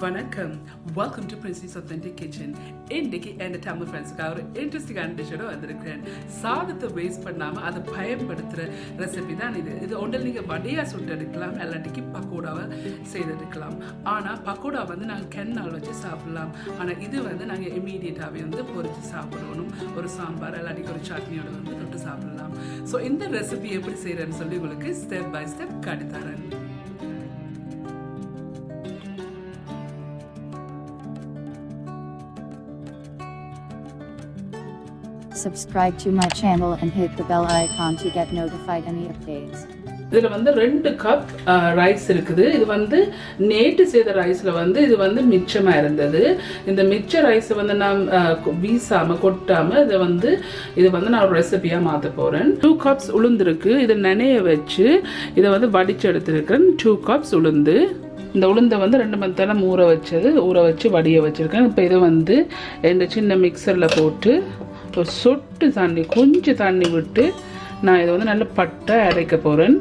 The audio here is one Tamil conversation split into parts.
Vanakkam. Welcome to Princy's Authentic Kitchen. Indiki and the Tamil friends got an interesting dish under the grand. Saad the waste panama at the payam padra recipe than it. The only badia sutta declam, Alatiki Pakoda say the declam. Anna Pakoda Vandana can always sapulam, and either when I immediate avian the porridge sapunum or sambar, Alatic or chutney or to sapulam. So in the recipe, every say and so step by step kaditaran. Subscribe to my channel and hit the bell icon to get notified any updates. இதுல வந்து 2 கப் ரைஸ் இருக்குது. இது வந்து நேத்து செய்த ரைஸ்ல வந்து இது வந்து மிச்சமா இருந்தது. இந்த மிச்ச ரைஸ் வந்து நான் வீசாம கொட்டாம இது வந்து நான் ஒரு ரெசிபியா மாத்த போறேன். 2 கப்ஸ் உளுந்து இருக்கு. இத நனைய வச்சு இத வந்து வடிச்சு எடுத்துருக்கேன். 2 கப்ஸ் உளுந்து. இந்த உளுந்தை வந்து 2 மணி நேரம் ஊற வச்சு வடிய வச்சிருக்கேன். இப்போ இதை வந்து இந்த சின்ன மிக்சர்ல போட்டு ஒரு சொட்டு தண்ணி கொஞ்சம் தண்ணி விட்டு நான் இதை வந்து நல்லா பட்டை அரைக்க போறேன்.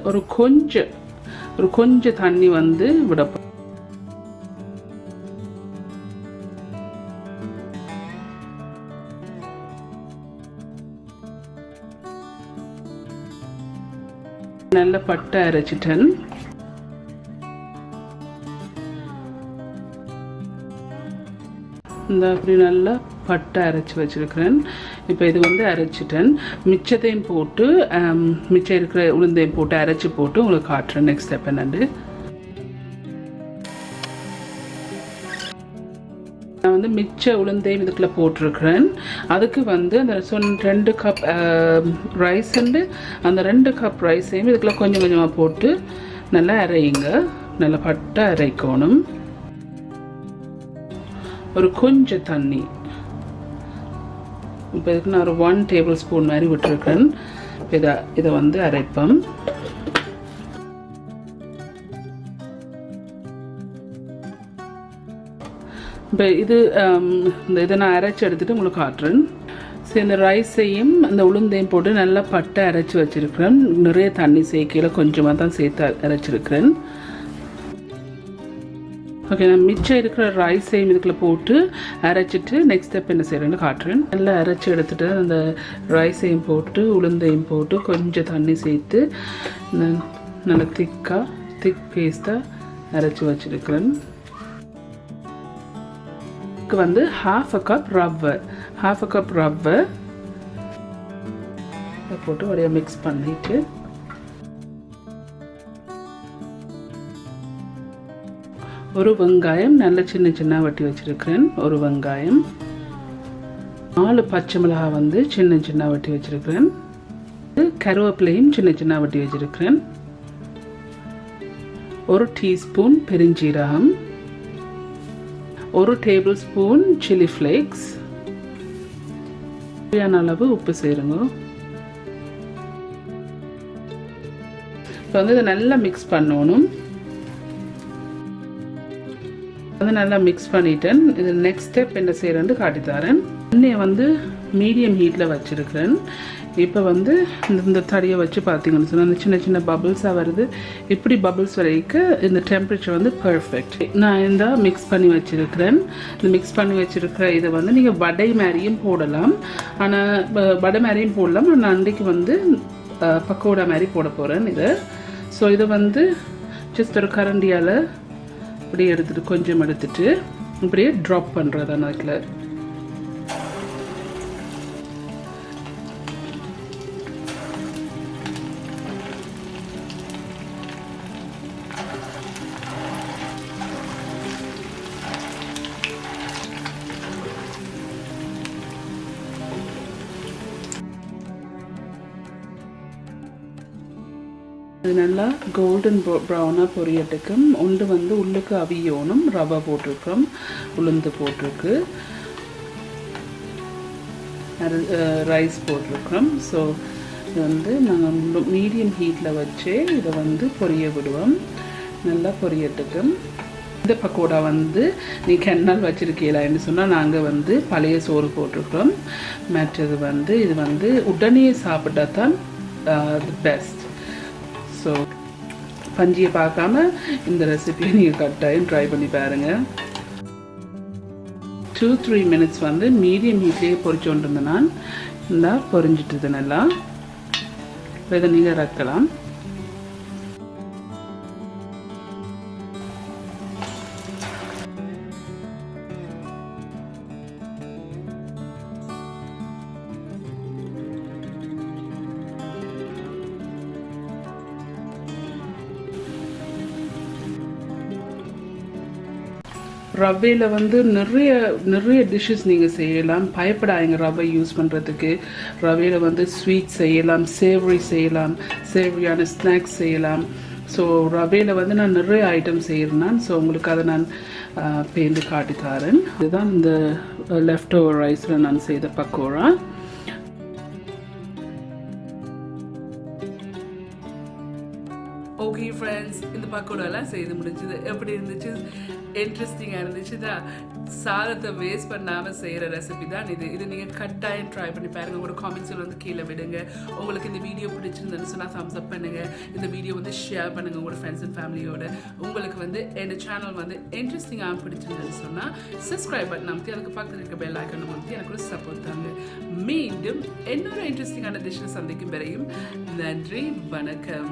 ஒரு கொஞ்சம் தண்ணி வந்து விட நல்ல பட்டை அரைச்சிட்டேன். இந்த அப்படி நல்லா பட்டை அரைச்சி வச்சிருக்கிறேன். இப்போ இது வந்து அரைச்சிட்டேன். மிச்சத்தையும் போட்டு மிச்சம் இருக்கிற உளுந்தையும் போட்டு அரைச்சி போட்டு உங்களுக்கு காட்டுறேன் நெக்ஸ்ட் ஸ்டெப் என்னன்னு. நான் வந்து மிச்ச உளுந்தையும் இதுக்குள்ள போட்டிருக்கிறேன். அதுக்கு வந்து அந்த 2 கப் ரைஸ் அந்த 2 கப் ரைஸையும் இதுக்குள்ள கொஞ்சம் கொஞ்சமாக போட்டு நல்லா அரையுங்க. நல்லா பட்டை அரைக்கணும். ஒரு கொஞ்சம் தண்ணி இப்போ இதுக்கு நான் ஒரு 1 டேபிள் ஸ்பூன் மாதிரி விட்டுருக்கேன். இதை வந்து அரைப்பேன். இப்போ இதை நான் அரைச்சி எடுத்துட்டு உங்களுக்கு காட்டுறேன். சரி, இந்த ரைஸையும் இந்த உளுந்தையும் போட்டு நல்லா பட்டை அரைச்சி வச்சிருக்கிறேன். நிறைய தண்ணி சேர்க்கையில் கொஞ்சமாக தான் சேர்த்து அரைச்சிருக்கிறேன். ஓகே, நான் மிச்சம் இருக்கிற ரைஸையும் இதுக்குள்ள போட்டு அரைச்சிட்டு நெக்ஸ்ட் ஸ்டெப் என்ன செய்யறேன்னு காட்டுறேன். நல்லா அரைச்சி எடுத்துட்டு அந்த ரைஸையும் போட்டு உளுந்தையும் போட்டு கொஞ்சம் தண்ணி சேர்த்து நல்லா திக் பேஸ்ட்டாக அரைச்சி வச்சிருக்கிறேன். இதுக்கு வந்து half a cup ரவை போட்டு அப்படியே மிக்ஸ் பண்ணிட்டு ஒரு வெங்காயம் நல்ல சின்ன வெட்டி வச்சிருக்கிறேன். ஒரு வெங்காயம், 4 பச்சை மிளகாய் வந்து சின்ன வெட்டி வச்சிருக்கிறேன். கருவேப்பிலையும் சின்ன வெட்டி வச்சிருக்கிறேன். 1 டீஸ்பூன் பெருஞ்சீரகம், 1 டேபிள் ஸ்பூன் சில்லி ஃப்ளேக்ஸ், தேவையான அளவு உப்பு சேருங்க. இப்போ வந்து இதை நல்லா மிக்ஸ் பண்ணணும். வந்து நல்லா மிக்ஸ் பண்ணிட்டேன். இது நெக்ஸ்ட் ஸ்டெப் என்ன செய்யறேன்னு காட்டித்தரேன். எண்ணெயை வந்து மீடியம் ஹீட்டில் வச்சிருக்கிறேன். இப்போ வந்து இந்த தடியை வச்சு பார்த்தீங்கன்னு சொன்னால் சின்ன பபிள்ஸாக வருது. இப்படி பபிள்ஸ் வரைக்கும் இந்த டெம்பரேச்சர் வந்து பர்ஃபெக்ட். நான் இந்த மிக்ஸ் பண்ணி வச்சிருக்கிறேன். இந்த மிக்ஸ் பண்ணி வச்சிருக்கிற இதை வந்து நீங்கள் வடை மாதிரியும் போடலாம். ஆனால் வடை மாதிரியும் போடலாம். நான் அன்றைக்கு வந்து பக்கோடா மாதிரி போட போகிறேன் இதை. ஸோ இதை வந்து ஜஸ்ட் ஒரு கரண்டியால் இப்படியே எடுத்துட்டு கொஞ்சம் எடுத்துட்டு இப்படியே ட்ராப் பண்ணுறதான் அதில். இது நல்லா கோல்டன் ப்ரௌனாக பொரியட்டுக்கும். ஒன்று வந்து உள்ளுக்கு அவியோனும் ரவை போட்டிருக்கோம், உளுந்து போட்டிருக்கு, ரைஸ் போட்டிருக்கோம். ஸோ இது வந்து நாங்கள் மீடியம் ஹீட்டில் வச்சு இதை வந்து பொரிய விடுவோம். நல்லா பொரியட்டுக்கும். இந்த பக்கோடா வந்து நீ கென்னால் வச்சுருக்கீங்களான்னு சொன்னால் நாங்கள் வந்து பழைய சோறு போட்டிருக்கிறோம். மற்றது வந்து இது வந்து உடனே சாப்பிட்டா தான் பெஸ்ட். ஸோ பஞ்சியை பார்க்காம இந்த ரெசிபியை நீங்கள் கட்டாயம் ட்ரை பண்ணி பாருங்கள். 2-3 மினிட்ஸ் வந்து மீடியம் ஹீட்லேயே பொரிச்சு கொண்டு இருந்தேன் நான். இந்த பொரிஞ்சிட்டுது நல்லா. இதை நீங்கள் இறக்கலாம். ரவையில் வந்து நிறைய டிஷ்ஷஸ் நீங்கள் செய்யலாம். பயப்படாதீங்க ரவை யூஸ் பண்ணுறதுக்கு. ரவையில் வந்து ஸ்வீட் செய்யலாம், சேவரி செய்யலாம், சேவரியான ஸ்நாக்ஸ் செய்யலாம். ஸோ ரவையில் வந்து நான் நிறைய ஐட்டம் செய்கிறேன். ஸோ உங்களுக்கு அதை நான் பேந்து காட்டி தரேன். இதுதான் இந்த லெஃப்ட் ஓவர் ரைஸில் நான் செய்த பக்கோடா. ஓகே ஃப்ரெண்ட்ஸ், இந்த பக்கோடாலாம் செய்து முடிஞ்சது. எப்படி இருந்துச்சு? இன்ட்ரெஸ்டிங்காக இருந்துச்சு தான். சாதத்தை வேஸ்ட் பண்ணாமல் செய்கிற ரெசிபி தான் இது நீங்கள் கட்டாயம் ட்ரை பண்ணி பாருங்கள். உங்களோட காமெண்ட்ஸில் வந்து கீழே விடுங்க. உங்களுக்கு இந்த வீடியோ பிடிச்சிருந்ததுன்னு சொன்னால் தம்ஸ் அப் பண்ணுங்கள். இந்த வீடியோ வந்து ஷேர் பண்ணுங்கள் உங்களோட ஃப்ரெண்ட்ஸ் அண்ட் ஃபேமிலியோட. உங்களுக்கு வந்து என் சேனல் வந்து இன்ட்ரெஸ்டிங்காக பிடிச்சிருந்ததுன்னு சொன்னால் சப்ஸ்கிரைப் பட்டன் அமைத்தி அதுக்கு பக்கத்தில் இருக்க பெல் ஐக்கன் அமைத்தி எனக்கு ஒரு சப்போர்ட் தாங்க. மீண்டும் இன்னொரு இன்ட்ரெஸ்டிங்கான டிஷ்ஷை சந்திக்கும் வரையும் நன்றி, வணக்கம்.